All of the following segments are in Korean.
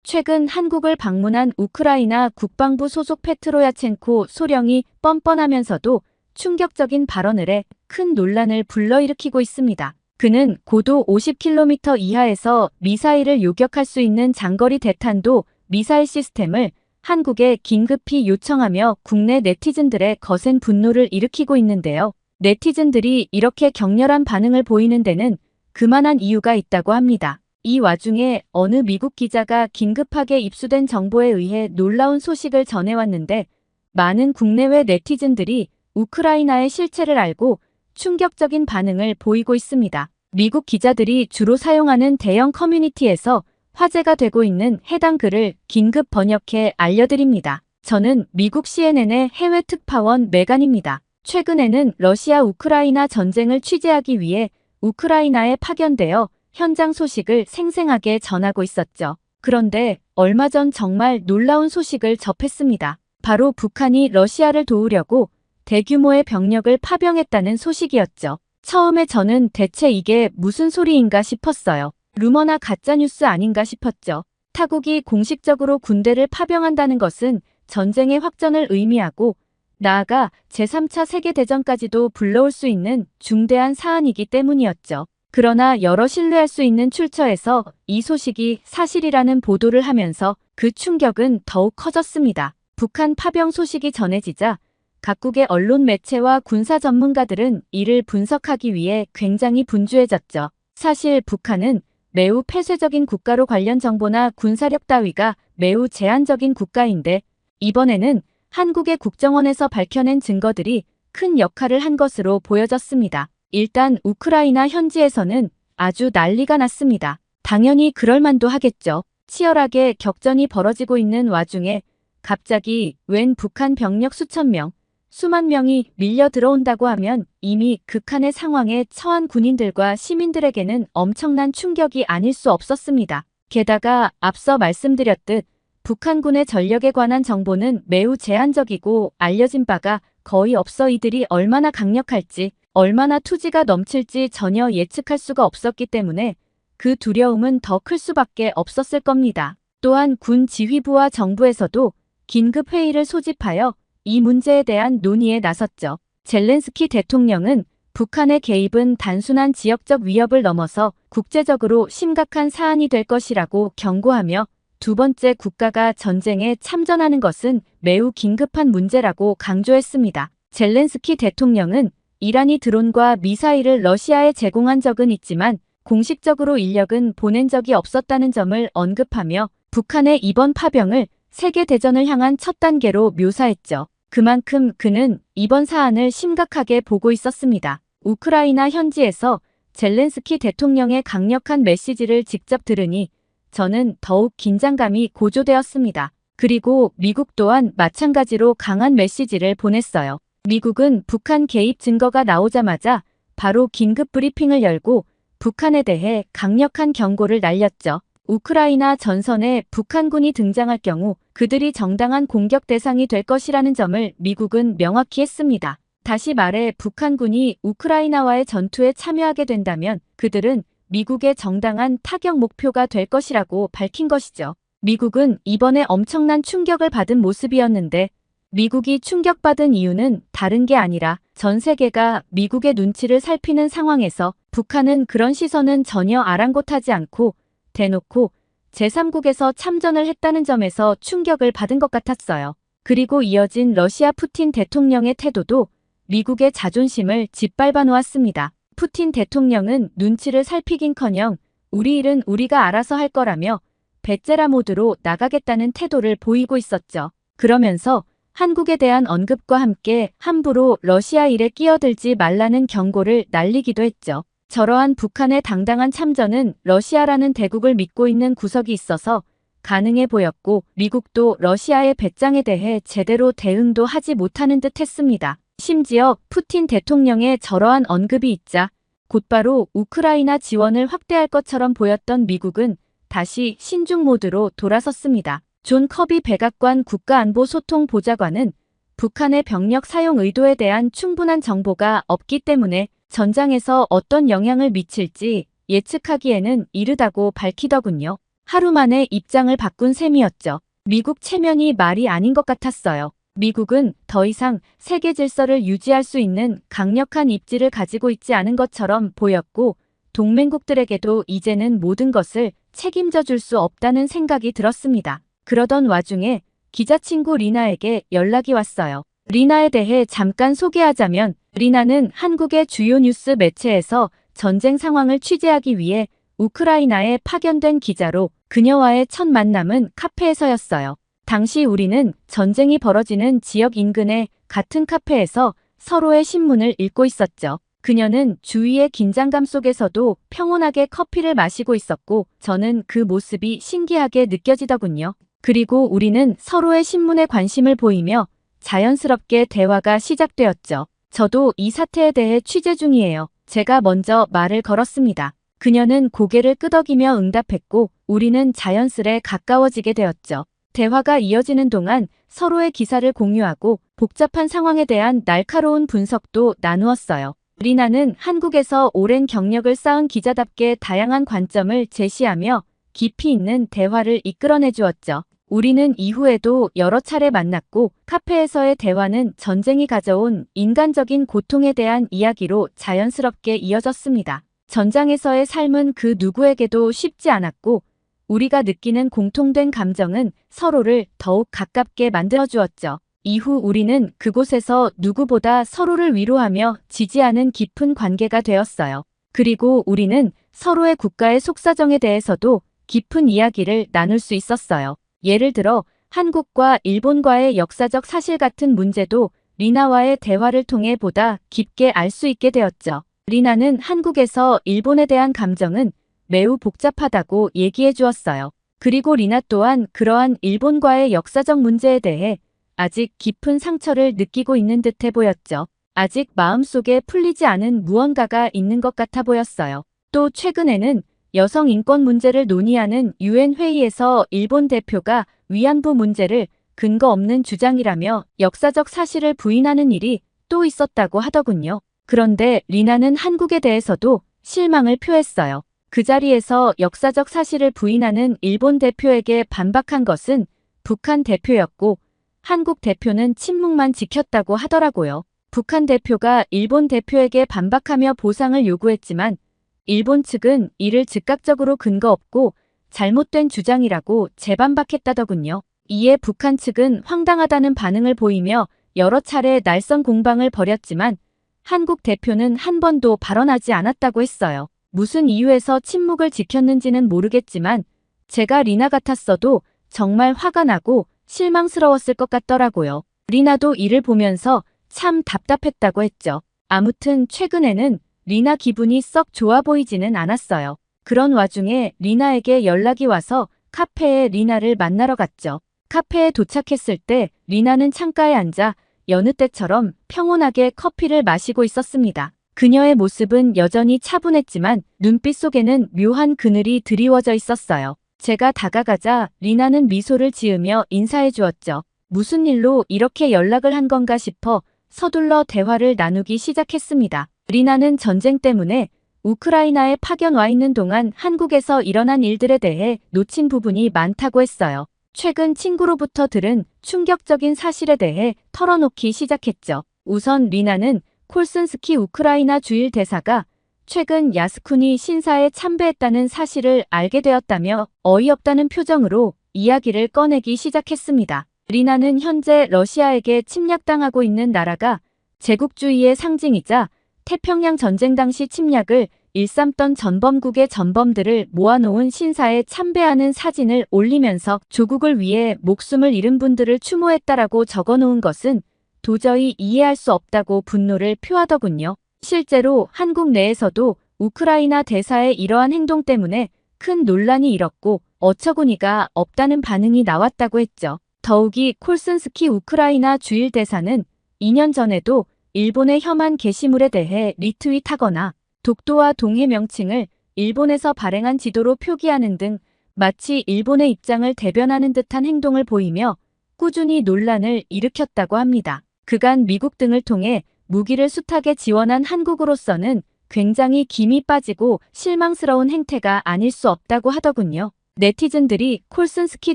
최근 한국을 방문한 우크라이나 국방부 소속 페트로야첸코 소령이 뻔뻔하면서도 충격적인 발언을 해 큰 논란을 불러일으키고 있습니다. 그는 고도 50km 이하에서 미사일을 요격할 수 있는 장거리 대탄도 미사일 시스템을 한국에 긴급히 요청하며 국내 네티즌들의 거센 분노를 일으키고 있는데요. 네티즌들이 이렇게 격렬한 반응을 보이는 데는 그만한 이유가 있다고 합니다. 이 와중에 어느 미국 기자가 긴급하게 입수된 정보에 의해 놀라운 소식을 전해왔는데 많은 국내외 네티즌들이 우크라이나의 실체를 알고 충격적인 반응을 보이고 있습니다. 미국 기자들이 주로 사용하는 대형 커뮤니티에서 화제가 되고 있는 해당 글을 긴급 번역해 알려드립니다. 저는 미국 CNN의 해외 특파원 메간입니다. 최근에는 러시아 우크라이나 전쟁을 취재하기 위해 우크라이나에 파견되어 현장 소식을 생생하게 전하고 있었죠. 그런데 얼마 전 정말 놀라운 소식을 접했습니다. 바로 북한이 러시아를 도우려고 대규모의 병력을 파병했다는 소식이었죠. 처음에 저는 대체 이게 무슨 소리인가 싶었어요. 루머나 가짜뉴스 아닌가 싶었죠. 타국이 공식적으로 군대를 파병한다는 것은 전쟁의 확전을 의미하고 나아가 제3차 세계대전까지도 불러올 수 있는 중대한 사안이기 때문이었죠. 그러나 여러 신뢰할 수 있는 출처에서 이 소식이 사실이라는 보도를 하면서 그 충격은 더욱 커졌습니다. 북한 파병 소식이 전해지자 각국의 언론 매체와 군사 전문가들은 이를 분석하기 위해 굉장히 분주해졌죠. 사실 북한은 매우 폐쇄적인 국가로 관련 정보나 군사력 따위가 매우 제한적인 국가인데 이번에는 한국의 국정원에서 밝혀낸 증거들이 큰 역할을 한 것으로 보여졌습니다. 일단 우크라이나 현지에서는 아주 난리가 났습니다. 당연히 그럴 만도 하겠죠. 치열하게 격전이 벌어지고 있는 와중에 갑자기 웬 북한 병력 수천 명, 수만 명이 밀려 들어온다고 하면 이미 극한의 상황에 처한 군인들과 시민들에게는 엄청난 충격이 아닐 수 없었습니다. 게다가 앞서 말씀드렸듯 북한군의 전력에 관한 정보는 매우 제한적이고 알려진 바가 거의 없어 이들이 얼마나 강력할지, 얼마나 투지가 넘칠지 전혀 예측할 수가 없었기 때문에 그 두려움은 더 클 수밖에 없었을 겁니다. 또한 군 지휘부와 정부에서도 긴급 회의를 소집하여 이 문제에 대한 논의에 나섰죠. 젤렌스키 대통령은 북한의 개입은 단순한 지역적 위협을 넘어서 국제적으로 심각한 사안이 될 것이라고 경고하며 두 번째 국가가 전쟁에 참전하는 것은 매우 긴급한 문제라고 강조했습니다. 젤렌스키 대통령은 이란이 드론과 미사일을 러시아에 제공한 적은 있지만 공식적으로 인력은 보낸 적이 없었다는 점을 언급하며 북한의 이번 파병을 세계대전을 향한 첫 단계로 묘사했죠. 그만큼 그는 이번 사안을 심각하게 보고 있었습니다. 우크라이나 현지에서 젤렌스키 대통령의 강력한 메시지를 직접 들으니 저는 더욱 긴장감이 고조되었습니다. 그리고 미국 또한 마찬가지로 강한 메시지를 보냈어요. 미국은 북한 개입 증거가 나오자마자 바로 긴급 브리핑을 열고 북한에 대해 강력한 경고를 날렸죠. 우크라이나 전선에 북한군이 등장할 경우 그들이 정당한 공격 대상이 될 것이라는 점을 미국은 명확히 했습니다. 다시 말해 북한군이 우크라이나와의 전투에 참여하게 된다면 그들은 미국의 정당한 타격 목표가 될 것이라고 밝힌 것이죠. 미국은 이번에 엄청난 충격을 받은 모습이었는데 미국이 충격받은 이유는 다른 게 아니라 전 세계가 미국의 눈치를 살피는 상황에서 북한은 그런 시선은 전혀 아랑곳하지 않고 대놓고 제3국에서 참전을 했다는 점에서 충격을 받은 것 같았어요. 그리고 이어진 러시아 푸틴 대통령의 태도도 미국의 자존심을 짓밟아 놓았습니다. 푸틴 대통령은 눈치를 살피긴커녕 우리 일은 우리가 알아서 할 거라며 배째라 모드로 나가겠다는 태도를 보이고 있었죠. 그러면서 한국에 대한 언급과 함께 함부로 러시아 일에 끼어들지 말라는 경고를 날리기도 했죠. 저러한 북한의 당당한 참전은 러시아라는 대국을 믿고 있는 구석이 있어서 가능해 보였고 미국도 러시아의 배짱에 대해 제대로 대응도 하지 못하는 듯 했습니다. 심지어 푸틴 대통령의 저러한 언급이 있자 곧바로 우크라이나 지원을 확대할 것처럼 보였던 미국은 다시 신중 모드로 돌아섰습니다. 존 커비 백악관 국가안보소통보좌관은 북한의 병력 사용 의도에 대한 충분한 정보가 없기 때문에 전장에서 어떤 영향을 미칠지 예측하기에는 이르다고 밝히더군요. 하루 만에 입장을 바꾼 셈이었죠. 미국 체면이 말이 아닌 것 같았어요. 미국은 더 이상 세계 질서를 유지할 수 있는 강력한 입지를 가지고 있지 않은 것처럼 보였고 동맹국들에게도 이제는 모든 것을 책임져 줄 수 없다는 생각이 들었습니다. 그러던 와중에 기자 친구 리나에게 연락이 왔어요. 리나에 대해 잠깐 소개하자면 리나는 한국의 주요 뉴스 매체에서 전쟁 상황을 취재하기 위해 우크라이나에 파견된 기자로 그녀와의 첫 만남은 카페에서였어요. 당시 우리는 전쟁이 벌어지는 지역 인근의 같은 카페에서 서로의 신문을 읽고 있었죠. 그녀는 주위의 긴장감 속에서도 평온하게 커피를 마시고 있었고 저는 그 모습이 신기하게 느껴지더군요. 그리고 우리는 서로의 신문에 관심을 보이며 자연스럽게 대화가 시작되었죠. 저도 이 사태에 대해 취재 중이에요. 제가 먼저 말을 걸었습니다. 그녀는 고개를 끄덕이며 응답했고 우리는 자연스레 가까워지게 되었죠. 대화가 이어지는 동안 서로의 기사를 공유하고 복잡한 상황에 대한 날카로운 분석도 나누었어요. 리나는 한국에서 오랜 경력을 쌓은 기자답게 다양한 관점을 제시하며 깊이 있는 대화를 이끌어내 주었죠. 우리는 이후에도 여러 차례 만났고 카페에서의 대화는 전쟁이 가져온 인간적인 고통에 대한 이야기로 자연스럽게 이어졌습니다. 전장에서의 삶은 그 누구에게도 쉽지 않았고 우리가 느끼는 공통된 감정은 서로를 더욱 가깝게 만들어 주었죠. 이후 우리는 그곳에서 누구보다 서로를 위로하며 지지하는 깊은 관계가 되었어요. 그리고 우리는 서로의 국가의 속사정에 대해서도 깊은 이야기를 나눌 수 있었어요. 예를 들어 한국과 일본과의 역사적 사실 같은 문제도 리나와의 대화를 통해 보다 깊게 알 수 있게 되었죠. 리나는 한국에서 일본에 대한 감정은 매우 복잡하다고 얘기해 주었어요. 그리고 리나 또한 그러한 일본과의 역사적 문제에 대해 아직 깊은 상처를 느끼고 있는 듯해 보였죠. 아직 마음속에 풀리지 않은 무언가가 있는 것 같아 보였어요. 또 최근에는 여성 인권 문제를 논의하는 유엔 회의에서 일본 대표가 위안부 문제를 근거 없는 주장이라며 역사적 사실을 부인하는 일이 또 있었다고 하더군요. 그런데 리나는 한국에 대해서도 실망을 표했어요. 그 자리에서 역사적 사실을 부인하는 일본 대표에게 반박한 것은 북한 대표였고 한국 대표는 침묵만 지켰다고 하더라고요. 북한 대표가 일본 대표에게 반박하며 보상을 요구했지만 일본 측은 이를 즉각적으로 근거 없고 잘못된 주장이라고 재반박했다더군요. 이에 북한 측은 황당하다는 반응을 보이며 여러 차례 날선 공방을 벌였지만 한국 대표는 한 번도 발언하지 않았다고 했어요. 무슨 이유에서 침묵을 지켰는지는 모르겠지만 제가 리나 같았어도 정말 화가 나고 실망스러웠을 것 같더라고요. 리나도 이를 보면서 참 답답했다고 했죠. 아무튼 최근에는 리나 기분이 썩 좋아 보이지는 않았어요. 그런 와중에 리나에게 연락이 와서 카페에 리나를 만나러 갔죠. 카페에 도착했을 때 리나는 창가에 앉아 여느 때처럼 평온하게 커피를 마시고 있었습니다. 그녀의 모습은 여전히 차분했지만 눈빛 속에는 묘한 그늘이 드리워져 있었어요. 제가 다가가자 리나는 미소를 지으며 인사해 주었죠. 무슨 일로 이렇게 연락을 한 건가 싶어 서둘러 대화를 나누기 시작했습니다. 리나는 전쟁 때문에 우크라이나에 파견 와 있는 동안 한국에서 일어난 일들에 대해 놓친 부분이 많다고 했어요. 최근 친구로부터 들은 충격적인 사실에 대해 털어놓기 시작했죠. 우선 리나는 콜슨스키 우크라이나 주일 대사가 최근 야스쿠니 신사에 참배했다는 사실을 알게 되었다며 어이없다는 표정으로 이야기를 꺼내기 시작했습니다. 리나는 현재 러시아에게 침략당하고 있는 나라가 제국주의의 상징이자 태평양 전쟁 당시 침략을 일삼던 전범국의 전범들을 모아놓은 신사에 참배하는 사진을 올리면서 조국을 위해 목숨을 잃은 분들을 추모했다라고 적어놓은 것은 도저히 이해할 수 없다고 분노를 표하더군요. 실제로 한국 내에서도 우크라이나 대사의 이러한 행동 때문에 큰 논란이 일었고 어처구니가 없다는 반응이 나왔다고 했죠. 더욱이 콜슨스키 우크라이나 주일 대사는 2년 전에도 일본의 혐한 게시물에 대해 리트윗하거나 독도와 동해 명칭을 일본에서 발행한 지도로 표기하는 등 마치 일본의 입장을 대변하는 듯한 행동을 보이며 꾸준히 논란을 일으켰다고 합니다. 그간 미국 등을 통해 무기를 숱하게 지원한 한국으로서는 굉장히 김이 빠지고 실망스러운 행태가 아닐 수 없다고 하더군요. 네티즌들이 콜슨스키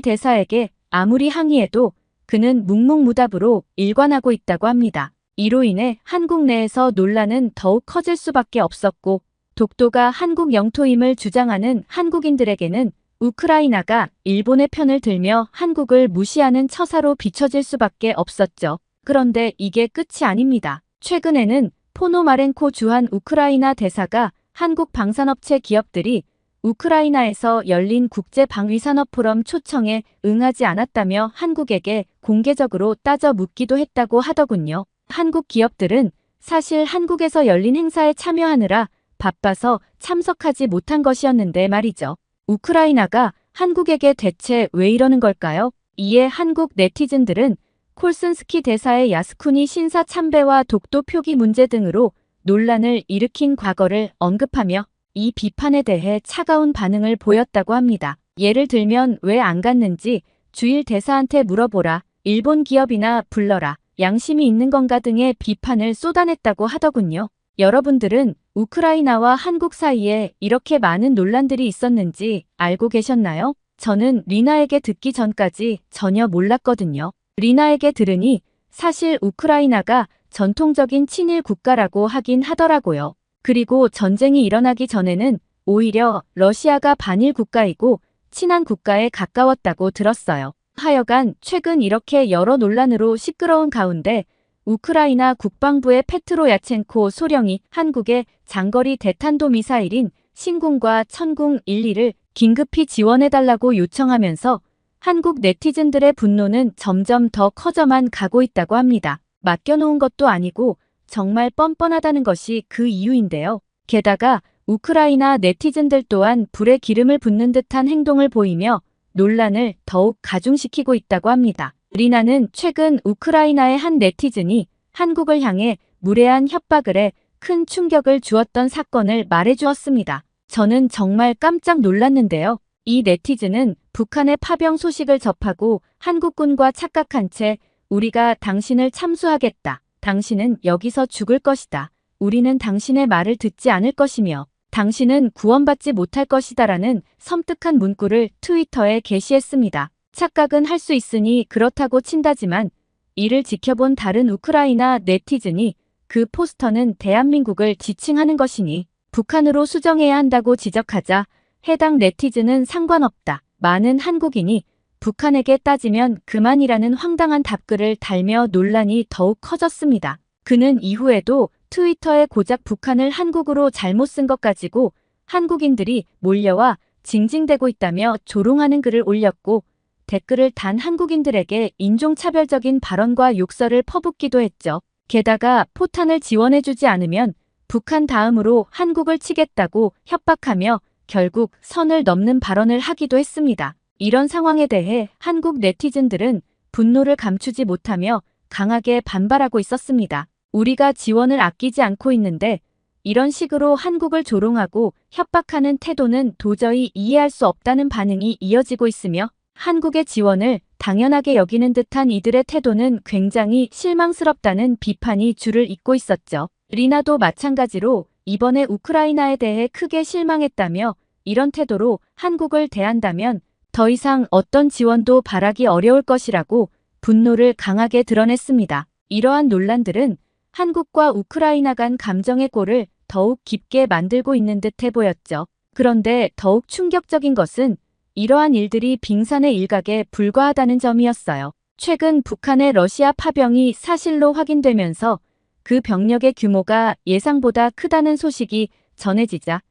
대사에게 아무리 항의해도 그는 묵묵무답으로 일관하고 있다고 합니다. 이로 인해 한국 내에서 논란은 더욱 커질 수밖에 없었고 독도가 한국 영토임을 주장하는 한국인들에게는 우크라이나가 일본의 편을 들며 한국을 무시하는 처사로 비춰질 수밖에 없었죠. 그런데 이게 끝이 아닙니다. 최근에는 포노마렌코 주한 우크라이나 대사가 한국 방산업체 기업들이 우크라이나에서 열린 국제방위산업 포럼 초청에 응하지 않았다며 한국에게 공개적으로 따져 묻기도 했다고 하더군요. 한국 기업들은 사실 한국에서 열린 행사에 참여하느라 바빠서 참석하지 못한 것이었는데 말이죠. 우크라이나가 한국에게 대체 왜 이러는 걸까요? 이에 한국 네티즌들은 콜슨스키 대사의 야스쿠니 신사 참배와 독도 표기 문제 등으로 논란을 일으킨 과거를 언급하며 이 비판에 대해 차가운 반응을 보였다고 합니다. 예를 들면 왜 안 갔는지 주일 대사한테 물어보라, 일본 기업이나 불러라, 양심이 있는 건가 등의 비판을 쏟아냈다고 하더군요. 여러분들은 우크라이나와 한국 사이에 이렇게 많은 논란들이 있었는지 알고 계셨나요? 저는 리나에게 듣기 전까지 전혀 몰랐거든요. 리나에게 들으니 사실 우크라이나가 전통적인 친일 국가라고 하긴 하더라고요. 그리고 전쟁이 일어나기 전에는 오히려 러시아가 반일 국가이고 친한 국가에 가까웠다고 들었어요. 하여간 최근 이렇게 여러 논란으로 시끄러운 가운데 우크라이나 국방부의 페트로 야첸코 소령이 한국의 장거리 대탄도 미사일인 신궁과 천궁 1, 2를 긴급히 지원해달라고 요청하면서 한국 네티즌들의 분노는 점점 더 커져만 가고 있다고 합니다. 맡겨놓은 것도 아니고 정말 뻔뻔하다는 것이 그 이유인데요. 게다가 우크라이나 네티즌들 또한 불에 기름을 붓는 듯한 행동을 보이며 논란을 더욱 가중시키고 있다고 합니다. 리나는 최근 우크라이나의 한 네티즌이 한국을 향해 무례한 협박을 해 큰 충격을 주었던 사건을 말해주었습니다. 저는 정말 깜짝 놀랐는데요. 이 네티즌은 북한의 파병 소식을 접하고 한국군과 착각한 채 우리가 당신을 참수하겠다. 당신은 여기서 죽을 것이다. 우리는 당신의 말을 듣지 않을 것이며 당신은 구원받지 못할 것이다라는 섬뜩한 문구를 트위터에 게시했습니다. 착각은 할 수 있으니 그렇다고 친다지만 이를 지켜본 다른 우크라이나 네티즌이 그 포스터는 대한민국을 지칭하는 것이니 북한으로 수정해야 한다고 지적하자 해당 네티즌은 상관없다. 많은 한국인이 북한에게 따지면 그만이라는 황당한 답글을 달며 논란이 더욱 커졌습니다. 그는 이후에도 트위터에 고작 북한을 한국으로 잘못 쓴 것 가지고 한국인들이 몰려와 징징대고 있다며 조롱하는 글을 올렸고 댓글을 단 한국인들에게 인종차별적인 발언과 욕설을 퍼붓기도 했죠. 게다가 포탄을 지원해주지 않으면 북한 다음으로 한국을 치겠다고 협박하며 결국 선을 넘는 발언을 하기도 했습니다. 이런 상황에 대해 한국 네티즌들은 분노를 감추지 못하며 강하게 반발하고 있었습니다. 우리가 지원을 아끼지 않고 있는데 이런 식으로 한국을 조롱하고 협박하는 태도는 도저히 이해할 수 없다는 반응이 이어지고 있으며 한국의 지원을 당연하게 여기는 듯한 이들의 태도는 굉장히 실망스럽다는 비판이 줄을 잇고 있었죠. 리나도 마찬가지로 이번에 우크라이나에 대해 크게 실망했다며 이런 태도로 한국을 대한다면 더 이상 어떤 지원도 바라기 어려울 것이라고 분노를 강하게 드러냈습니다. 이러한 논란들은 한국과 우크라이나 간 감정의 골을 더욱 깊게 만들고 있는 듯해 보였죠. 그런데 더욱 충격적인 것은 이러한 일들이 빙산의 일각에 불과하다는 점이었어요. 최근 북한의 러시아 파병이 사실로 확인되면서 그 병력의 규모가 예상보다 크다는 소식이 전해지자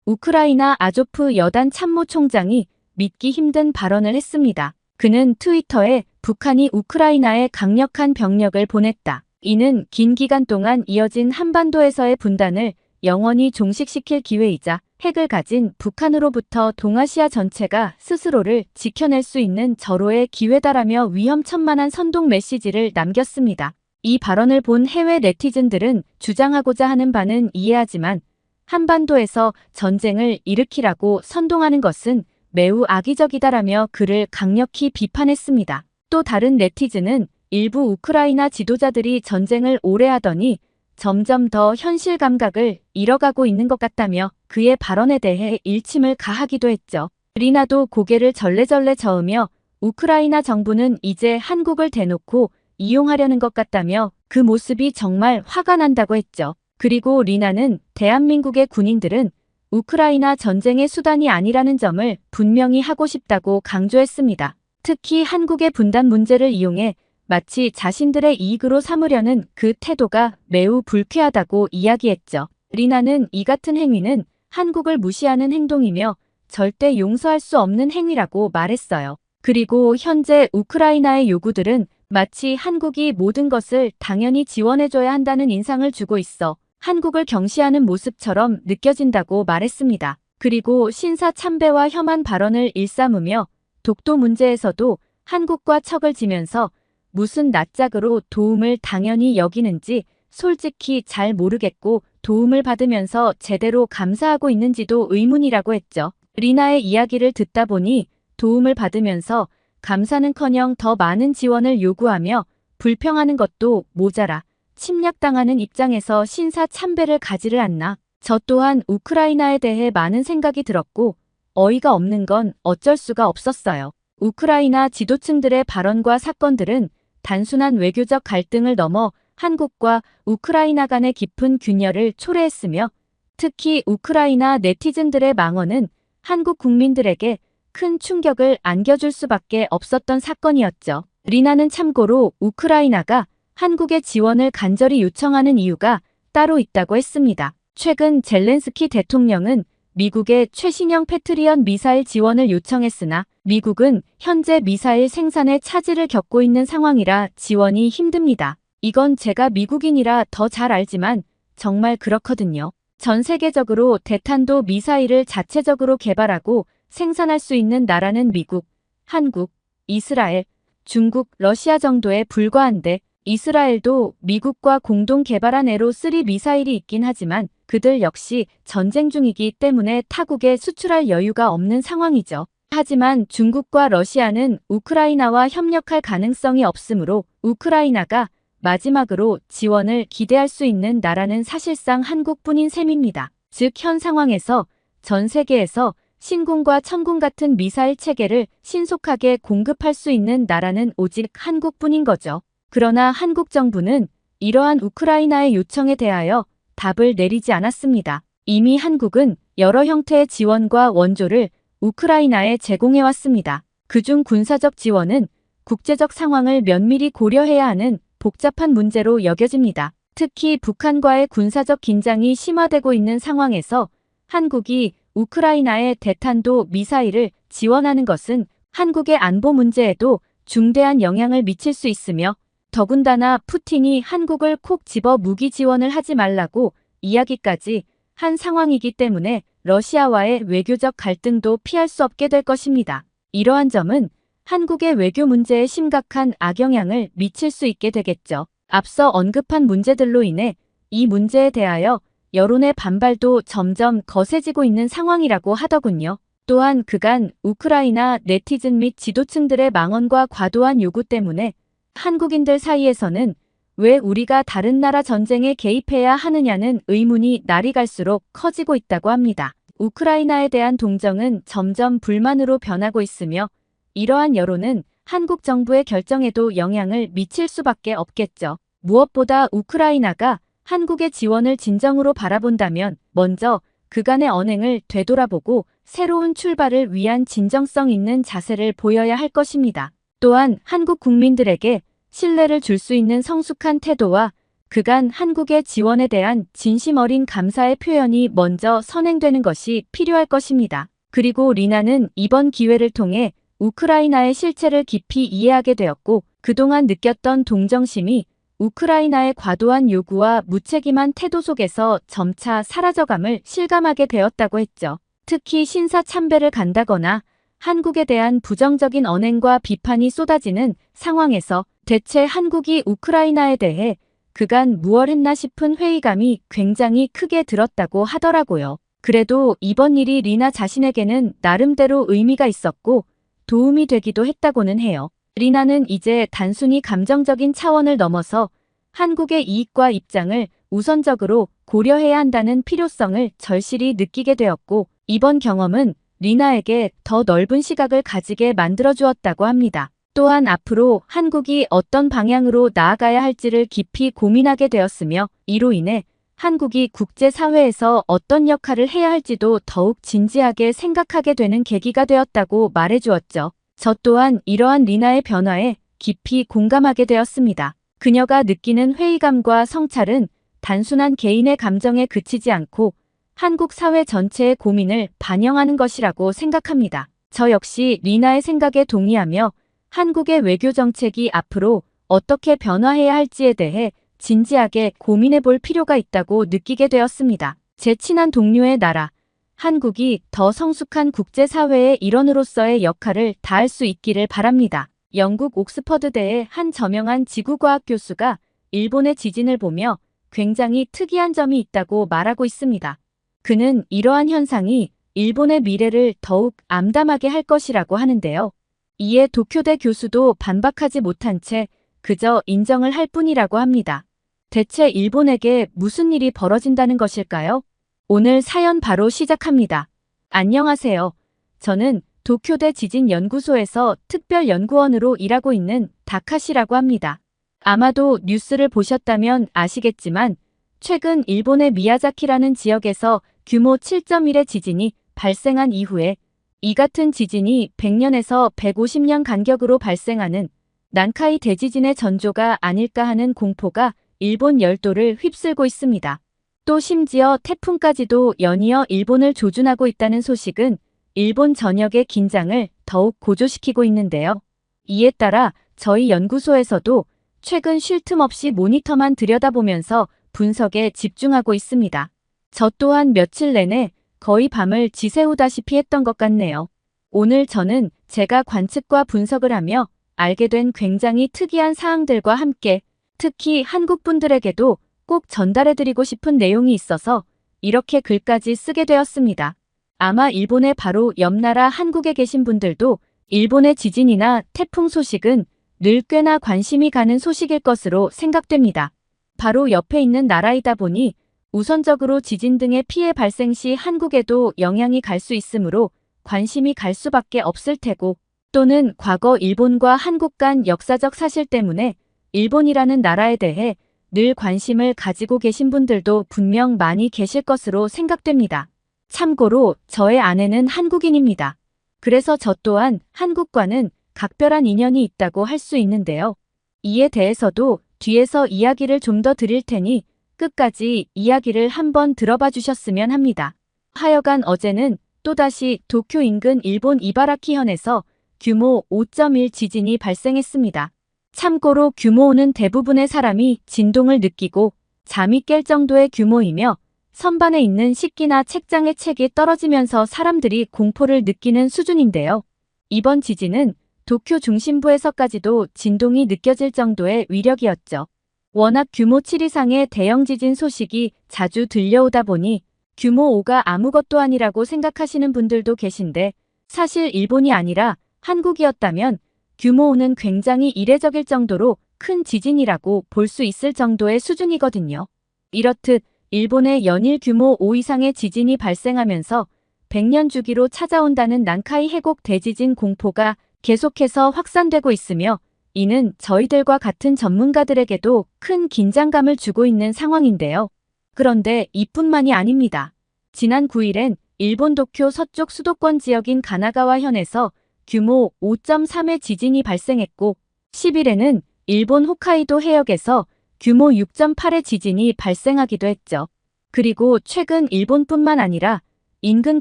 우크라이나 아조프 여단 참모총장이 믿기 힘든 발언을 했습니다. 그는 트위터에 북한이 우크라이나에 강력한 병력을 보냈다. 이는 긴 기간 동안 이어진 한반도에서의 분단을 영원히 종식시킬 기회이자 핵을 가진 북한으로부터 동아시아 전체가 스스로를 지켜낼 수 있는 절호의 기회다라며 위험천만한 선동 메시지를 남겼습니다. 이 발언을 본 해외 네티즌들은 주장하고자 하는 바는 이해하지만 한반도에서 전쟁을 일으키라고 선동하는 것은 매우 악의적이다라며 그를 강력히 비판했습니다. 또 다른 네티즌은 일부 우크라이나 지도자들이 전쟁을 오래 하더니 점점 더 현실 감각을 잃어가고 있는 것 같다며 그의 발언에 대해 일침을 가하기도 했죠. 리나도 고개를 절레절레 저으며 우크라이나 정부는 이제 한국을 대놓고 이용하려는 것 같다며 그 모습이 정말 화가 난다고 했죠. 그리고 리나는 대한민국의 군인들은 우크라이나 전쟁의 수단이 아니라는 점을 분명히 하고 싶다고 강조했습니다. 특히 한국의 분단 문제를 이용해 마치 자신들의 이익으로 삼으려는 그 태도가 매우 불쾌하다고 이야기했죠. 리나는 이 같은 행위는 한국을 무시하는 행동이며 절대 용서할 수 없는 행위라고 말했어요. 그리고 현재 우크라이나의 요구들은 마치 한국이 모든 것을 당연히 지원해줘야 한다는 인상을 주고 있어 한국을 경시하는 모습처럼 느껴진다고 말했습니다. 그리고 신사참배와 혐한 발언을 일삼으며 독도 문제에서도 한국과 척을 지면서 무슨 낯짝으로 도움을 당연히 여기는지 솔직히 잘 모르겠고 도움을 받으면서 제대로 감사하고 있는지도 의문이라고 했죠. 리나의 이야기를 듣다 보니 도움을 받으면서 감사는커녕 더 많은 지원을 요구하며 불평하는 것도 모자라 침략당하는 입장에서 신사참배를 가지를 않나. 저 또한 우크라이나에 대해 많은 생각이 들었고 어이가 없는 건 어쩔 수가 없었어요. 우크라이나 지도층들의 발언과 사건들은 단순한 외교적 갈등을 넘어 한국과 우크라이나 간의 깊은 균열을 초래했으며 특히 우크라이나 네티즌들의 망언은 한국 국민들에게 큰 충격을 안겨줄 수밖에 없었던 사건이었죠. 리나는 참고로 우크라이나가 한국의 지원을 간절히 요청하는 이유가 따로 있다고 했습니다. 최근 젤렌스키 대통령은 미국의 최신형 패트리엇 미사일 지원을 요청했으나 미국은 현재 미사일 생산에 차질을 겪고 있는 상황이라 지원이 힘듭니다. 이건 제가 미국인이라 더 잘 알지만 정말 그렇거든요. 전 세계적으로 대탄도 미사일을 자체적으로 개발하고 생산할 수 있는 나라는 미국, 한국, 이스라엘, 중국, 러시아 정도에 불과한데 이스라엘도 미국과 공동 개발한 에로3 미사일이 있긴 하지만 그들 역시 전쟁 중이기 때문에 타국에 수출할 여유가 없는 상황이죠. 하지만 중국과 러시아는 우크라이나와 협력할 가능성이 없으므로 우크라이나가 마지막으로 지원을 기대할 수 있는 나라는 사실상 한국뿐인 셈입니다. 즉 현 상황에서 전 세계에서 신궁과 천궁 같은 미사일 체계를 신속하게 공급할 수 있는 나라는 오직 한국뿐인 거죠. 그러나 한국 정부는 이러한 우크라이나의 요청에 대하여 답을 내리지 않았습니다. 이미 한국은 여러 형태의 지원과 원조를 우크라이나에 제공해왔습니다. 그중 군사적 지원은 국제적 상황을 면밀히 고려해야 하는 복잡한 문제로 여겨집니다. 특히 북한과의 군사적 긴장이 심화되고 있는 상황에서 한국이 우크라이나의 대탄도 미사일을 지원하는 것은 한국의 안보 문제에도 중대한 영향을 미칠 수 있으며 더군다나 푸틴이 한국을 콕 집어 무기 지원을 하지 말라고 이야기까지 한 상황이기 때문에 러시아와의 외교적 갈등도 피할 수 없게 될 것입니다. 이러한 점은 한국의 외교 문제에 심각한 악영향을 미칠 수 있게 되겠죠. 앞서 언급한 문제들로 인해 이 문제에 대하여 여론의 반발도 점점 거세지고 있는 상황이라고 하더군요. 또한 그간 우크라이나 네티즌 및 지도층들의 망언과 과도한 요구 때문에 한국인들 사이에서는 왜 우리가 다른 나라 전쟁에 개입해야 하느냐는 의문이 날이 갈수록 커지고 있다고 합니다. 우크라이나에 대한 동정은 점점 불만으로 변하고 있으며 이러한 여론은 한국 정부의 결정에도 영향을 미칠 수밖에 없겠죠. 무엇보다 우크라이나가 한국의 지원을 진정으로 바라본다면 먼저 그간의 언행을 되돌아보고 새로운 출발을 위한 진정성 있는 자세를 보여야 할 것입니다. 또한 한국 국민들에게 신뢰를 줄 수 있는 성숙한 태도와 그간 한국의 지원에 대한 진심 어린 감사의 표현이 먼저 선행되는 것이 필요할 것입니다. 그리고 리나는 이번 기회를 통해 우크라이나의 실체를 깊이 이해하게 되었고 그동안 느꼈던 동정심이 우크라이나의 과도한 요구와 무책임한 태도 속에서 점차 사라져감을 실감하게 되었다고 했죠. 특히 신사참배를 간다거나 한국에 대한 부정적인 언행과 비판이 쏟아지는 상황에서 대체 한국이 우크라이나에 대해 그간 무얼 했나 싶은 회의감이 굉장히 크게 들었다고 하더라고요. 그래도 이번 일이 리나 자신에게는 나름대로 의미가 있었고 도움이 되기도 했다고는 해요. 리나는 이제 단순히 감정적인 차원을 넘어서 한국의 이익과 입장을 우선적으로 고려해야 한다는 필요성을 절실히 느끼게 되었고 이번 경험은 리나에게 더 넓은 시각을 가지게 만들어 주었다고 합니다. 또한 앞으로 한국이 어떤 방향으로 나아가야 할지를 깊이 고민하게 되었으며 이로 인해 한국이 국제사회에서 어떤 역할을 해야 할지도 더욱 진지하게 생각하게 되는 계기가 되었다고 말해주었죠. 저 또한 이러한 리나의 변화에 깊이 공감하게 되었습니다. 그녀가 느끼는 회의감과 성찰은 단순한 개인의 감정에 그치지 않고 한국 사회 전체의 고민을 반영하는 것이라고 생각합니다. 저 역시 리나의 생각에 동의하며 한국의 외교 정책이 앞으로 어떻게 변화해야 할지에 대해 진지하게 고민해 볼 필요가 있다고 느끼게 되었습니다. 제 친한 동료의 나라, 한국이 더 성숙한 국제사회의 일원으로서의 역할을 다할 수 있기를 바랍니다. 영국 옥스퍼드대의 한 저명한 지구과학 교수가 일본의 지진을 보며 굉장히 특이한 점이 있다고 말하고 있습니다. 그는 이러한 현상이 일본의 미래를 더욱 암담하게 할 것이라고 하는데요. 이에 도쿄대 교수도 반박하지 못한 채 그저 인정을 할 뿐이라고 합니다. 대체 일본에게 무슨 일이 벌어진다는 것일까요? 오늘 사연 바로 시작합니다. 안녕하세요. 저는 도쿄대 지진연구소에서 특별연구원으로 일하고 있는 다카시라고 합니다. 아마도 뉴스를 보셨다면 아시겠지만 최근 일본의 미야자키라는 지역에서 규모 7.1의 지진이 발생한 이후에 이 같은 지진이 100년에서 150년 간격으로 발생하는 난카이 대지진의 전조가 아닐까 하는 공포가 일본 열도를 휩쓸고 있습니다. 또 심지어 태풍까지도 연이어 일본을 조준하고 있다는 소식은 일본 전역의 긴장을 더욱 고조시키고 있는데요. 이에 따라 저희 연구소에서도 최근 쉴 틈 없이 모니터만 들여다보면서 분석에 집중하고 있습니다. 저 또한 며칠 내내 거의 밤을 지새우다시피 했던 것 같네요. 오늘 저는 제가 관측과 분석을 하며 알게 된 굉장히 특이한 사항들과 함께 특히 한국 분들에게도 꼭 전달해드리고 싶은 내용이 있어서 이렇게 글까지 쓰게 되었습니다. 아마 일본의 바로 옆 나라 한국에 계신 분들도 일본의 지진이나 태풍 소식은 늘 꽤나 관심이 가는 소식일 것으로 생각됩니다. 바로 옆에 있는 나라이다 보니 우선적으로 지진 등의 피해 발생 시 한국에도 영향이 갈 수 있으므로 관심이 갈 수밖에 없을 테고 또는 과거 일본과 한국 간 역사적 사실 때문에 일본이라는 나라에 대해 늘 관심을 가지고 계신 분들도 분명 많이 계실 것으로 생각됩니다. 참고로 저의 아내는 한국인입니다. 그래서 저 또한 한국과는 각별한 인연이 있다고 할 수 있는데요. 이에 대해서도 뒤에서 이야기를 좀 더 드릴 테니 끝까지 이야기를 한번 들어봐 주셨으면 합니다. 하여간 어제는 또다시 도쿄 인근 일본 이바라키현에서 규모 5.1 지진이 발생했습니다. 참고로 규모 5는 대부분의 사람이 진동을 느끼고 잠이 깰 정도의 규모이며 선반에 있는 식기나 책장의 책이 떨어지면서 사람들이 공포를 느끼는 수준인데요. 이번 지진은 도쿄 중심부에서까지도 진동이 느껴질 정도의 위력이었죠. 워낙 규모 7 이상의 대형 지진 소식이 자주 들려오다 보니 규모 5가 아무것도 아니라고 생각하시는 분들도 계신데 사실 일본이 아니라 한국이었다면 규모 5는 굉장히 이례적일 정도로 큰 지진이라고 볼 수 있을 정도의 수준이거든요. 이렇듯 일본의 연일 규모 5 이상의 지진이 발생하면서 100년 주기로 찾아온다는 난카이 해곡 대지진 공포가 계속해서 확산되고 있으며 이는 저희들과 같은 전문가들에게도 큰 긴장감을 주고 있는 상황인데요. 그런데 이뿐만이 아닙니다. 지난 9일엔 일본 도쿄 서쪽 수도권 지역인 가나가와현에서 규모 5.3의 지진이 발생했고 10일에는 일본 홋카이도 해역에서 규모 6.8의 지진이 발생하기도 했죠. 그리고 최근 일본뿐만 아니라 인근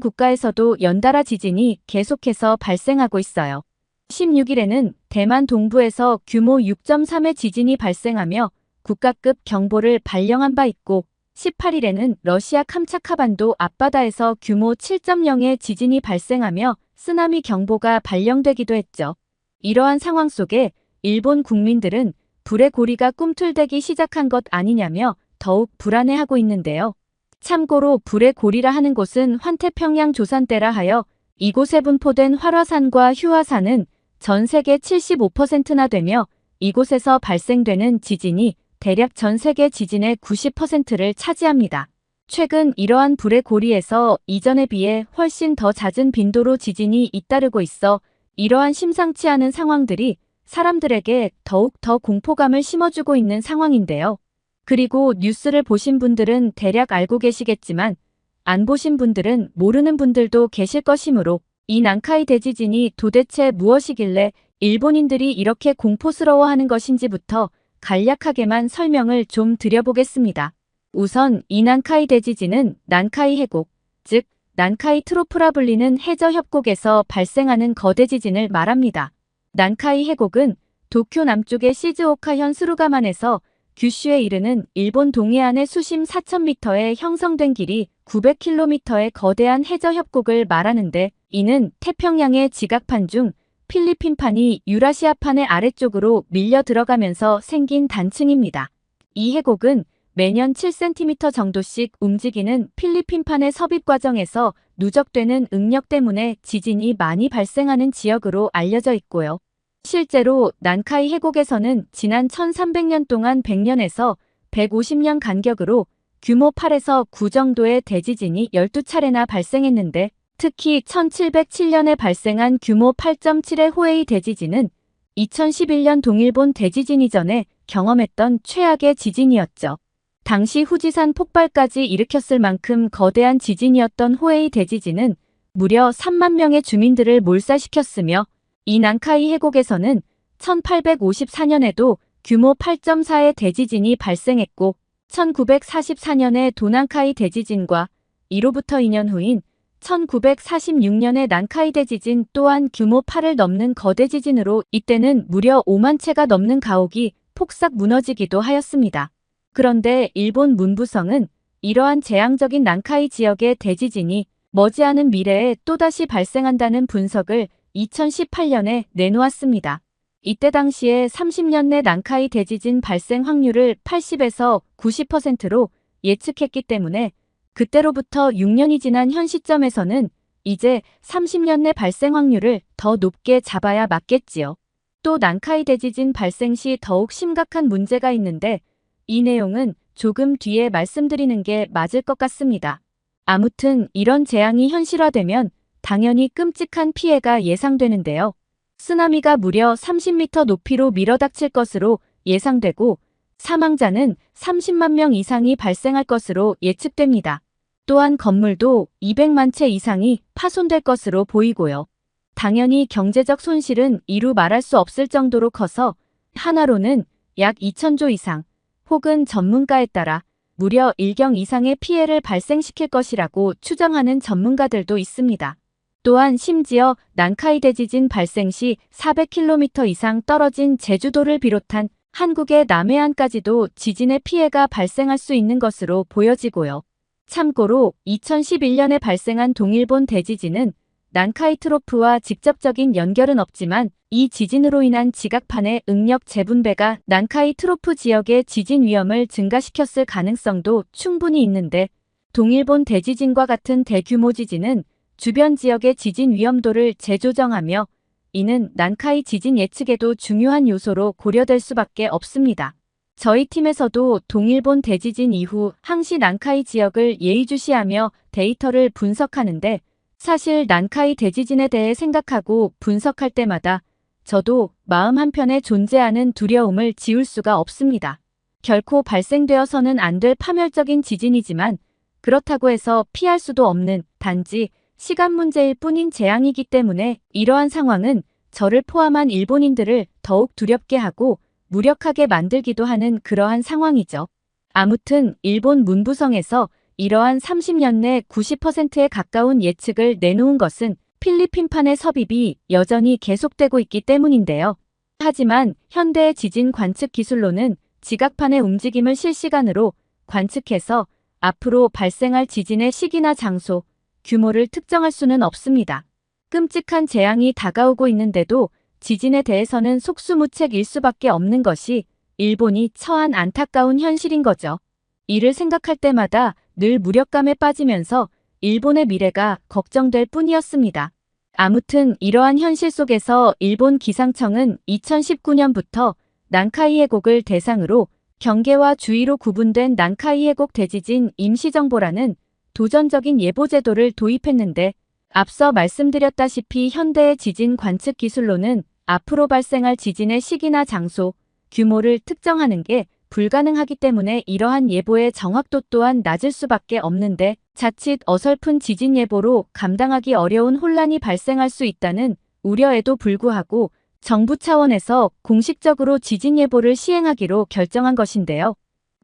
국가에서도 연달아 지진이 계속해서 발생하고 있어요. 16일에는 대만 동부에서 규모 6.3의 지진이 발생하며 국가급 경보를 발령한 바 있고 18일에는 러시아 캄차카반도 앞바다에서 규모 7.0의 지진이 발생하며 쓰나미 경보가 발령되기도 했죠. 이러한 상황 속에 일본 국민들은 불의 고리가 꿈틀대기 시작한 것 아니냐며 더욱 불안해하고 있는데요. 참고로 불의 고리라 하는 곳은 환태평양 조산대라 하여 이곳에 분포된 활화산과 휴화산은 전 세계 75%나 되며 이곳에서 발생되는 지진이 대략 전 세계 지진의 90%를 차지합니다. 최근 이러한 불의 고리에서 이전에 비해 훨씬 더 잦은 빈도로 지진이 잇따르고 있어 이러한 심상치 않은 상황들이 사람들에게 더욱 더 공포감을 심어주고 있는 상황인데요. 그리고 뉴스를 보신 분들은 대략 알고 계시겠지만 안 보신 분들은 모르는 분들도 계실 것이므로 이 난카이 대지진이 도대체 무엇이길래 일본인들이 이렇게 공포스러워하는 것인지부터 간략하게만 설명을 좀 드려보겠습니다. 우선 이 난카이 대지진은 난카이 해곡, 즉 난카이 트로프라 불리는 해저 협곡에서 발생하는 거대 지진을 말합니다. 난카이 해곡은 도쿄 남쪽의 시즈오카현 스루가만에서 규슈에 이르는 일본 동해안의 수심 4,000m에 형성된 길이 900km의 거대한 해저 협곡을 말하는데 이는 태평양의 지각판 중 필리핀판이 유라시아판의 아래쪽으로 밀려 들어가면서 생긴 단층입니다. 이 해곡은 매년 7cm 정도씩 움직이는 필리핀판의 섭입 과정에서 누적되는 응력 때문에 지진이 많이 발생하는 지역으로 알려져 있고요. 실제로 난카이 해곡에서는 지난 1300년 동안 100년에서 150년 간격으로 규모 8에서 9 정도의 대지진이 12차례나 발생했는데 특히 1707년에 발생한 규모 8.7의 호에이 대지진은 2011년 동일본 대지진 이전에 경험했던 최악의 지진이었죠. 당시 후지산 폭발까지 일으켰을 만큼 거대한 지진이었던 호에이 대지진은 무려 3만 명의 주민들을 몰살시켰으며 이 난카이 해곡에서는 1854년에도 규모 8.4의 대지진이 발생했고 1944년의 도난카이 대지진과 이로부터 2년 후인 1946년의 난카이 대지진 또한 규모 8을 넘는 거대 지진으로 이때는 무려 5만 채가 넘는 가옥이 폭삭 무너지기도 하였습니다. 그런데 일본 문부성은 이러한 재앙적인 난카이 지역의 대지진이 머지않은 미래에 또다시 발생한다는 분석을 2018년에 내놓았습니다. 이때 당시에 30년 내 난카이 대지진 발생 확률을 80에서 90%로 예측했기 때문에 그때로부터 6년이 지난 현 시점에서는 이제 30년 내 발생 확률을 더 높게 잡아야 맞겠지요. 또 난카이 대지진 발생 시 더욱 심각한 문제가 있는데 이 내용은 조금 뒤에 말씀드리는 게 맞을 것 같습니다. 아무튼 이런 재앙이 현실화되면 당연히 끔찍한 피해가 예상되는데요. 쓰나미가 무려 30m 높이로 밀어닥칠 것으로 예상되고 사망자는 30만 명 이상이 발생할 것으로 예측됩니다. 또한 건물도 200만 채 이상이 파손될 것으로 보이고요. 당연히 경제적 손실은 이루 말할 수 없을 정도로 커서 하나로는 약 2,000조 이상 혹은 전문가에 따라 무려 1경 이상의 피해를 발생시킬 것이라고 추정하는 전문가들도 있습니다. 또한 심지어 난카이 대지진 발생 시 400km 이상 떨어진 제주도를 비롯한 한국의 남해안까지도 지진의 피해가 발생할 수 있는 것으로 보여지고요. 참고로 2011년에 발생한 동일본 대지진은 난카이 트로프와 직접적인 연결은 없지만 이 지진으로 인한 지각판의 응력 재분배가 난카이 트로프 지역의 지진 위험을 증가시켰을 가능성도 충분히 있는데 동일본 대지진과 같은 대규모 지진은 주변 지역의 지진 위험도를 재조정하며 이는 난카이 지진 예측에도 중요한 요소로 고려될 수밖에 없습니다. 저희 팀에서도 동일본 대지진 이후 항시 난카이 지역을 예의주시하며 데이터를 분석하는데 사실 난카이 대지진에 대해 생각하고 분석할 때마다 저도 마음 한편에 존재하는 두려움을 지울 수가 없습니다. 결코 발생되어서는 안 될 파멸적인 지진이지만 그렇다고 해서 피할 수도 없는 단지 시간 문제일 뿐인 재앙이기 때문에 이러한 상황은 저를 포함한 일본인들을 더욱 두렵게 하고 무력하게 만들기도 하는 그러한 상황이죠. 아무튼 일본 문부성에서 이러한 30년 내 90%에 가까운 예측을 내놓은 것은 필리핀판의 섭입이 여전히 계속되고 있기 때문인데요. 하지만 현대의 지진 관측 기술로는 지각판의 움직임을 실시간으로 관측해서 앞으로 발생할 지진의 시기나 장소, 규모를 특정할 수는 없습니다. 끔찍한 재앙이 다가오고 있는데도 지진에 대해서는 속수무책일 수밖에 없는 것이 일본이 처한 안타까운 현실인 거죠. 이를 생각할 때마다 늘 무력감에 빠지면서 일본의 미래가 걱정될 뿐이었습니다. 아무튼 이러한 현실 속에서 일본 기상청은 2019년부터 난카이 해곡을 대상으로 경계와 주의로 구분된 난카이 해곡 대지진 임시정보라는 도전적인 예보제도를 도입했는데 앞서 말씀드렸다시피 현대의 지진 관측 기술로는 앞으로 발생할 지진의 시기나 장소, 규모를 특정하는 게 불가능하기 때문에 이러한 예보의 정확도 또한 낮을 수밖에 없는데 자칫 어설픈 지진 예보로 감당하기 어려운 혼란이 발생할 수 있다는 우려에도 불구하고 정부 차원에서 공식적으로 지진 예보를 시행하기로 결정한 것인데요.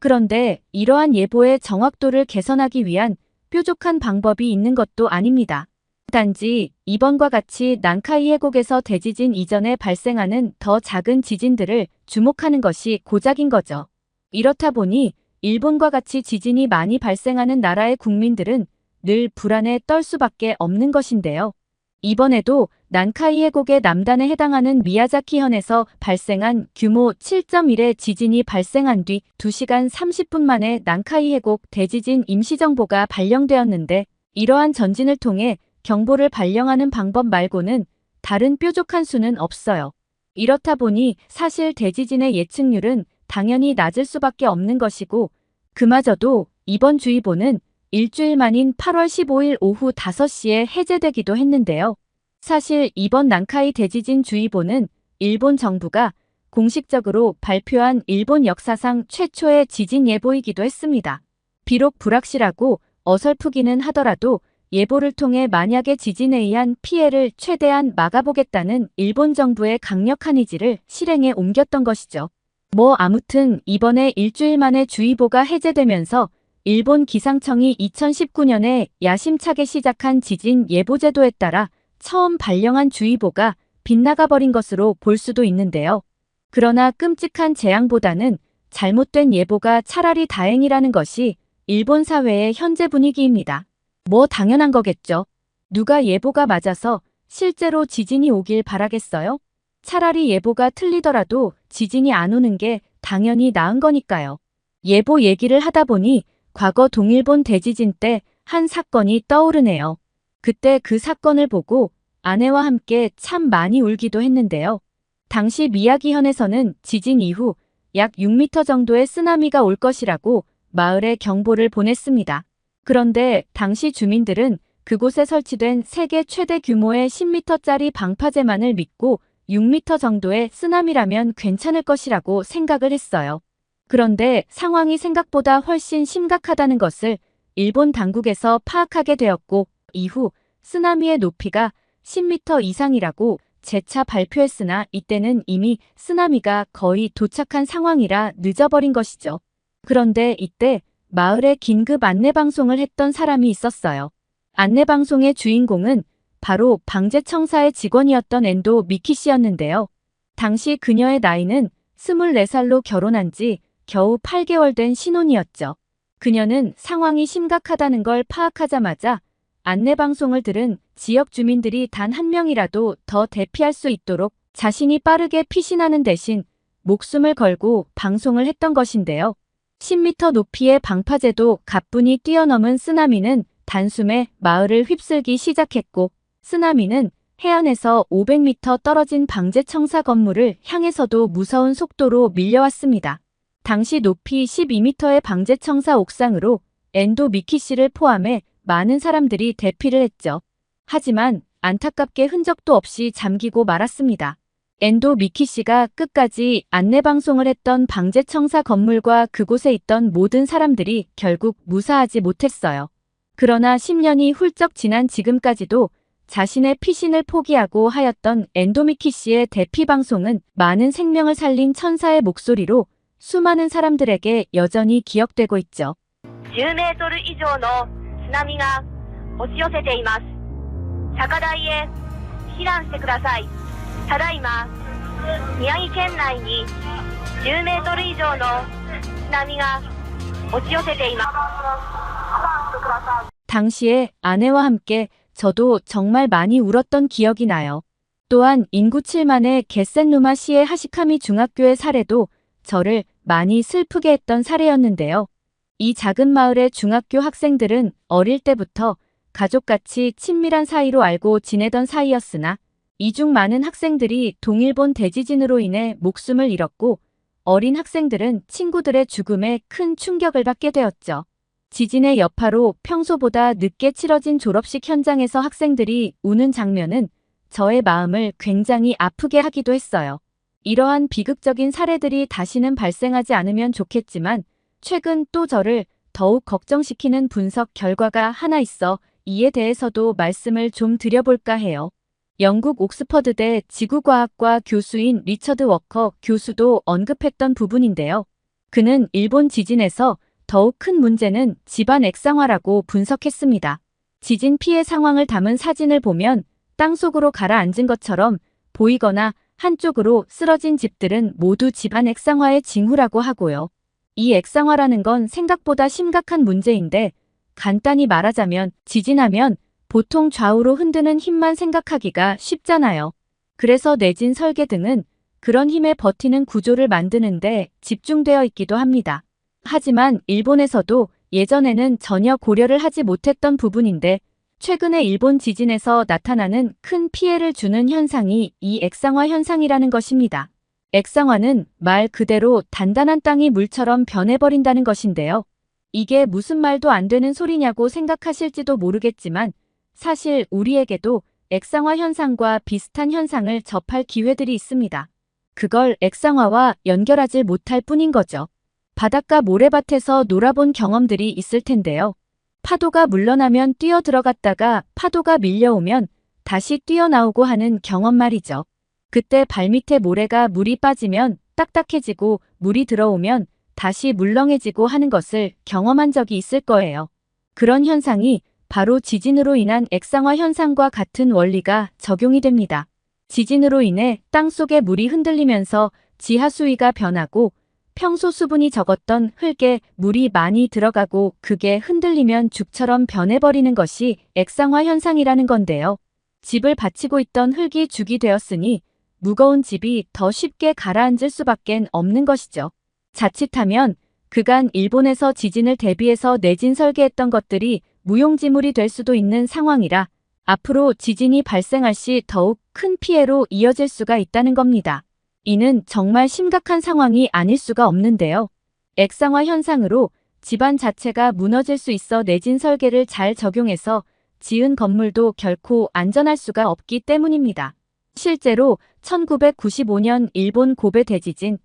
그런데 이러한 예보의 정확도를 개선하기 위한 뾰족한 방법이 있는 것도 아닙니다. 단지 이번과 같이 난카이 해곡에서 대지진 이전에 발생하는 더 작은 지진들을 주목하는 것이 고작인 거죠. 이렇다 보니 일본과 같이 지진이 많이 발생하는 나라의 국민들은 늘 불안에 떨 수밖에 없는 것인데요. 이번에도 난카이 해곡의 남단에 해당하는 미야자키현에서 발생한 규모 7.1의 지진이 발생한 뒤 2시간 30분 만에 난카이 해곡 대지진 임시정보가 발령되었는데 이러한 전진을 통해 경보를 발령하는 방법 말고는 다른 뾰족한 수는 없어요. 이렇다 보니 사실 대지진의 예측률은 당연히 낮을 수밖에 없는 것이고 그마저도 이번 주의보는 일주일 만인 8월 15일 오후 5시에 해제되기도 했는데요. 사실 이번 난카이 대지진 주의보는 일본 정부가 공식적으로 발표한 일본 역사상 최초의 지진 예보이기도 했습니다. 비록 불확실하고 어설프기는 하더라도 예보를 통해 만약의 지진에 의한 피해를 최대한 막아보겠다는 일본 정부의 강력한 의지를 실행에 옮겼던 것이죠. 아무튼 이번에 일주일 만에 주의보가 해제되면서 일본 기상청이 2019년에 야심차게 시작한 지진 예보제도에 따라 처음 발령한 주의보가 빗나가버린 것으로 볼 수도 있는데요. 그러나 끔찍한 재앙보다는 잘못된 예보가 차라리 다행이라는 것이 일본 사회의 현재 분위기입니다. 당연한 거겠죠. 누가 예보가 맞아서 실제로 지진이 오길 바라겠어요? 차라리 예보가 틀리더라도 지진이 안 오는 게 당연히 나은 거니까요. 예보 얘기를 하다 보니 과거 동일본 대지진 때 한 사건이 떠오르네요. 그때 그 사건을 보고 아내와 함께 참 많이 울기도 했는데요. 당시 미야기현에서는 지진 이후 약 6m 정도의 쓰나미가 올 것이라고 마을에 경보를 보냈습니다. 그런데 당시 주민들은 그곳에 설치된 세계 최대 규모의 10m짜리 방파제만을 믿고 6m 정도의 쓰나미라면 괜찮을 것이라고 생각을 했어요. 그런데 상황이 생각보다 훨씬 심각하다는 것을 일본 당국에서 파악하게 되었고 이후 쓰나미의 높이가 10m 이상이라고 재차 발표했으나 이때는 이미 쓰나미가 거의 도착한 상황이라 늦어버린 것이죠. 그런데 이때 마을에 긴급 안내방송을 했던 사람이 있었어요. 안내방송의 주인공은 바로 방재청사의 직원이었던 엔도 미키 씨였는데요. 당시 그녀의 나이는 24살로 결혼한 지 겨우 8개월 된 신혼이었죠. 그녀는 상황이 심각하다는 걸 파악하자마자 안내방송을 들은 지역 주민들이 단 한 명이라도 더 대피할 수 있도록 자신이 빠르게 피신하는 대신 목숨을 걸고 방송을 했던 것인데요. 10m 높이의 방파제도 가뿐히 뛰어넘은 쓰나미는 단숨에 마을을 휩쓸기 시작했고 쓰나미는 해안에서 500m 떨어진 방재청사 건물을 향해서도 무서운 속도로 밀려왔습니다. 당시 높이 12m의 방재청사 옥상으로 엔도 미키 씨를 포함해 많은 사람들이 대피를 했죠. 하지만 안타깝게 흔적도 없이 잠기고 말았습니다. 엔도 미키 씨가 끝까지 안내방송을 했던 방재청사 건물과 그곳에 있던 모든 사람들이 결국 무사하지 못했어요. 그러나 10년이 훌쩍 지난 지금까지도 자신의 피신을 포기하고 하였던 엔도 미키 씨의 대피 방송은 많은 생명을 살린 천사의 목소리로 수많은 사람들에게 여전히 기억되고 있죠. 10m以上の津波が押し寄せています。高台へ避難してください。ただいま宮城県内に10メートル以上の津波が押し寄せています。 당시에 아내와 함께 저도 정말 많이 울었던 기억이 나요. 또한 인구 7만의 게센루마시의 하시카미 중학교의 사례도 저를 많이 슬프게 했던 사례였는데요. 이 작은 마을의 중학교 학생들은 어릴 때부터 가족같이 친밀한 사이로 알고 지내던 사이였으나 이 중 많은 학생들이 동일본 대지진으로 인해 목숨을 잃었고 어린 학생들은 친구들의 죽음에 큰 충격을 받게 되었죠. 지진의 여파로 평소보다 늦게 치러진 졸업식 현장에서 학생들이 우는 장면은 저의 마음을 굉장히 아프게 하기도 했어요. 이러한 비극적인 사례들이 다시는 발생하지 않으면 좋겠지만 최근 또 저를 더욱 걱정시키는 분석 결과가 하나 있어 이에 대해서도 말씀을 좀 드려볼까 해요. 영국 옥스퍼드대 지구과학과 교수인 리처드 워커 교수도 언급했던 부분인데요. 그는 일본 지진에서 더욱 큰 문제는 집안 액상화라고 분석했습니다. 지진 피해 상황을 담은 사진을 보면 땅속으로 가라앉은 것처럼 보이거나 한쪽으로 쓰러진 집들은 모두 집안 액상화의 징후라고 하고요. 이 액상화라는 건 생각보다 심각한 문제인데 간단히 말하자면 지진하면 보통 좌우로 흔드는 힘만 생각하기가 쉽잖아요. 그래서 내진 설계 등은 그런 힘에 버티는 구조를 만드는데 집중되어 있기도 합니다. 하지만 일본에서도 예전에는 전혀 고려를 하지 못했던 부분인데 최근에 일본 지진에서 나타나는 큰 피해를 주는 현상이 이 액상화 현상이라는 것입니다. 액상화는 말 그대로 단단한 땅이 물처럼 변해버린다는 것인데요. 이게 무슨 말도 안 되는 소리냐고 생각하실지도 모르겠지만 사실 우리에게도 액상화 현상과 비슷한 현상을 접할 기회들이 있습니다. 그걸 액상화와 연결하지 못할 뿐인 거죠. 바닷가 모래밭에서 놀아본 경험들이 있을 텐데요. 파도가 물러나면 뛰어 들어갔다가 파도가 밀려오면 다시 뛰어나오고 하는 경험 말이죠. 그때 발밑에 모래가 물이 빠지면 딱딱해지고 물이 들어오면 다시 물렁해지고 하는 것을 경험한 적이 있을 거예요. 그런 현상이 바로 지진으로 인한 액상화 현상과 같은 원리가 적용이 됩니다. 지진으로 인해 땅속의 물이 흔들리면서 지하 수위가 변하고 평소 수분이 적었던 흙에 물이 많이 들어가고 그게 흔들리면 죽처럼 변해버리는 것이 액상화 현상이라는 건데요. 집을 받치고 있던 흙이 죽이 되었으니 무거운 집이 더 쉽게 가라앉을 수밖엔 없는 것이죠. 자칫하면 그간 일본에서 지진을 대비해서 내진 설계했던 것들이 무용지물이 될 수도 있는 상황이라 앞으로 지진이 발생할 시 더욱 큰 피해로 이어질 수가 있다는 겁니다. 이는 정말 심각한 상황이 아닐 수가 없는데요. 액상화 현상으로 집안 자체가 무너질 수 있어 내진 설계를 잘 적용해서 지은 건물도 결코 안전할 수가 없기 때문입니다. 실제로 1995년 일본 고베 대지진,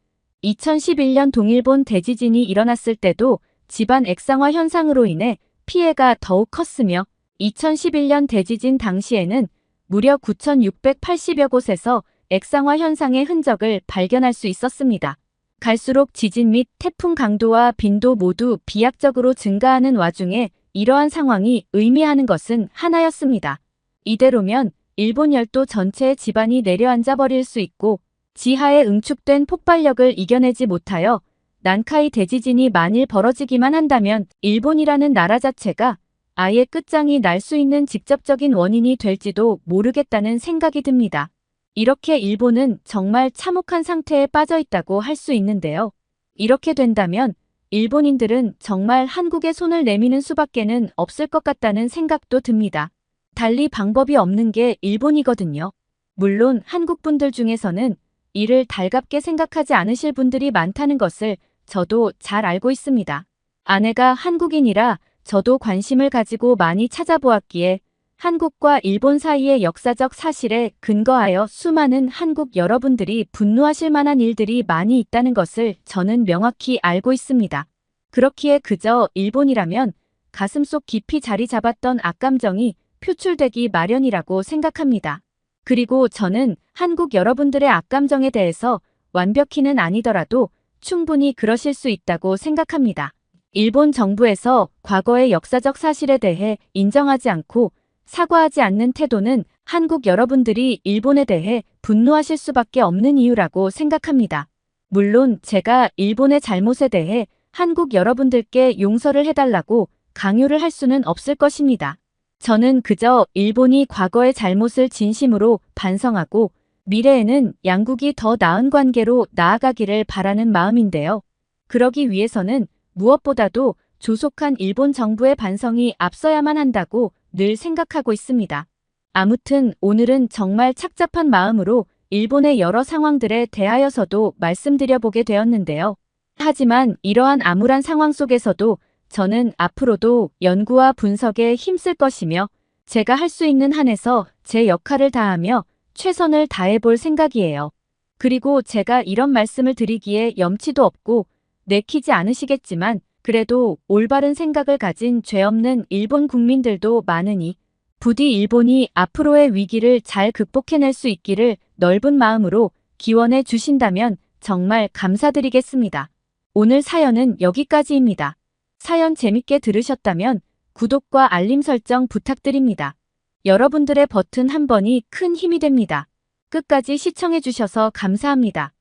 2011년 동일본 대지진이 일어났을 때도 집안 액상화 현상으로 인해 피해가 더욱 컸으며 2011년 대지진 당시에는 무려 9,680여 곳에서 액상화 현상의 흔적을 발견할 수 있었습니다. 갈수록 지진 및 태풍 강도와 빈도 모두 비약적으로 증가하는 와중에 이러한 상황이 의미하는 것은 하나였습니다. 이대로면 일본 열도 전체의 지반이 내려앉아 버릴 수 있고 지하에 응축된 폭발력을 이겨내지 못하여 난카이 대지진이 만일 벌어지기만 한다면 일본이라는 나라 자체가 아예 끝장이 날 수 있는 직접적인 원인이 될지도 모르겠다는 생각이 듭니다. 이렇게 일본은 정말 참혹한 상태에 빠져 있다고 할 수 있는데요. 이렇게 된다면 일본인들은 정말 한국에 손을 내미는 수밖에는 없을 것 같다는 생각도 듭니다. 달리 방법이 없는 게 일본이거든요. 물론 한국 분들 중에서는 이를 달갑게 생각하지 않으실 분들이 많다는 것을 저도 잘 알고 있습니다. 아내가 한국인이라 저도 관심을 가지고 많이 찾아보았기에 한국과 일본 사이의 역사적 사실에 근거하여 수많은 한국 여러분들이 분노하실 만한 일들이 많이 있다는 것을 저는 명확히 알고 있습니다. 그렇기에 그저 일본이라면 가슴속 깊이 자리 잡았던 악감정이 표출되기 마련이라고 생각합니다. 그리고 저는 한국 여러분들의 악감정에 대해서 완벽히는 아니더라도 충분히 그러실 수 있다고 생각합니다. 일본 정부에서 과거의 역사적 사실에 대해 인정하지 않고 사과하지 않는 태도는 한국 여러분들이 일본에 대해 분노하실 수밖에 없는 이유라고 생각합니다. 물론 제가 일본의 잘못에 대해 한국 여러분들께 용서를 해달라고 강요를 할 수는 없을 것입니다. 저는 그저 일본이 과거의 잘못을 진심으로 반성하고 미래에는 양국이 더 나은 관계로 나아가기를 바라는 마음인데요. 그러기 위해서는 무엇보다도 조속한 일본 정부의 반성이 앞서야만 한다고 늘 생각하고 있습니다. 아무튼 오늘은 정말 착잡한 마음으로 일본의 여러 상황들에 대하여서도 말씀드려보게 되었는데요. 하지만 이러한 암울한 상황 속에서도 저는 앞으로도 연구와 분석에 힘쓸 것이며 제가 할 수 있는 한에서 제 역할을 다하며 최선을 다해볼 생각이에요. 그리고 제가 이런 말씀을 드리기에 염치도 없고 내키지 않으시겠지만 그래도 올바른 생각을 가진 죄 없는 일본 국민들도 많으니 부디 일본이 앞으로의 위기를 잘 극복해낼 수 있기를 넓은 마음으로 기원해 주신다면 정말 감사드리겠습니다. 오늘 사연은 여기까지입니다. 사연 재밌게 들으셨다면 구독과 알림 설정 부탁드립니다. 여러분들의 버튼 한 번이 큰 힘이 됩니다. 끝까지 시청해 주셔서 감사합니다.